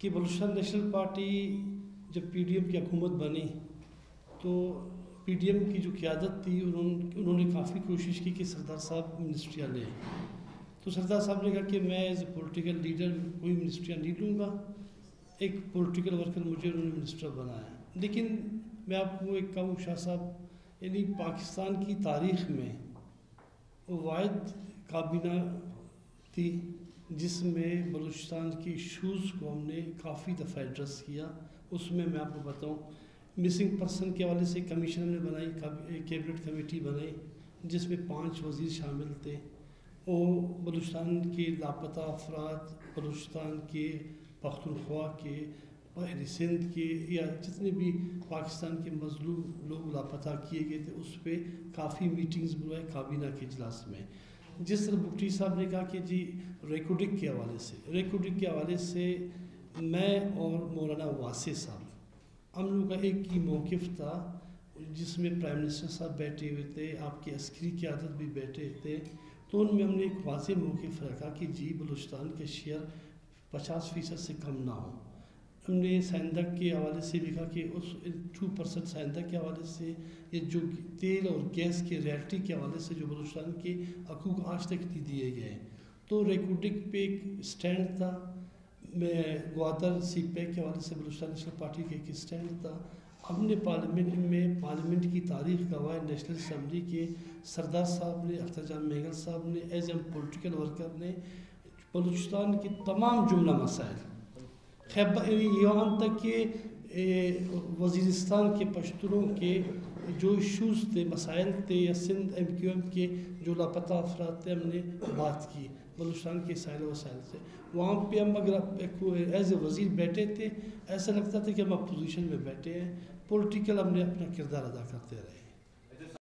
کہ Balochistan national party جب P D M کی حکومت بنی تو پی ڈی ایم کی جو قیادت تھی انہوں نے کافی کوشش کی کہ سردار صاحب منسٹریاں لیں. تو سردار صاحب نے کہا کہ میں ایز اے پولیٹیکل لیڈر کوئی منسٹریاں نہیں لوں گا. ایک پولیٹیکل ورکر مجھے انہوں نے منسٹر بنایا. لیکن میں آپ کو ایک کہوں شاہ صاحب، یعنی پاکستان کی تاریخ میں وہ واحد کابینہ تھی جس میں بلوچستان کی ایشوز کو ہم نے کافی دفعہ ایڈریس کیا. اس میں آپ کو بتاؤں، مسنگ پرسن کے حوالے سے کمیشن ہم نے بنائی، کیبنٹ کمیٹی بنائی جس میں 5 وزیر شامل تھے. وہ بلوچستان کے لاپتہ افراد، بلوچستان کے، پختونخوا کے، سندھ کے، یا جتنے بھی پاکستان کے مظلوم لوگ لاپتہ کیے گئے تھے اس پہ کافی میٹنگز بلائے کابینہ کے اجلاس میں. جس طرح بگٹی صاحب نے کہا کہ جی ریکارڈنگ کے حوالے سے میں اور مولانا واسع صاحب ہم لوگوں کا ایک ہی موقف تھا، جس میں پرائم منسٹر صاحب بیٹھے ہوئے تھے، آپ کی عسکری قیادت بھی بیٹھے تھے. تو ان میں ہم نے ایک واضح موقف رکھا کہ جی بلوچستان کے شیئر 50% سے کم نہ ہوں. ہم نے سیندھک کے حوالے سے بھی کہا کہ اس 2% سیندھک کے حوالے سے، یہ جو تیل اور گیس کے ریالٹی کے حوالے سے جو بلوچستان کے حقوق آج تک نہیں دیے گئے. تو ریکارڈنگ پہ ایک اسٹینڈ تھا. میں گوادر سی پیک کے حوالے سے بلوچستان نیشنل پارٹی کا ایک اسٹینڈ تھا. ہم نے پارلیمنٹ کی تاریخ گواہ نیشنل اسمبلی کے سردار صاحب نے، اختر جان مینگل صاحب نے، ایز اے پولیٹیکل ورکر نے بلوچستان کے تمام جملہ مسائل، یہاں تک کہ وزیرستان کے پشتونوں کے جو ایشوز تھے، مسائل تھے، یا سندھ ایم کیو ایم کے جو لاپتہ افراد تھے، ہم نے بات کی بلوچستان کے سائل وسائل سے. وہاں پہ ہم اگر ایز اے وزیر بیٹھے تھے، ایسا لگتا تھا کہ ہم اپوزیشن میں بیٹھے ہیں. پولیٹیکل ہم نے اپنا کردار ادا کرتے رہے.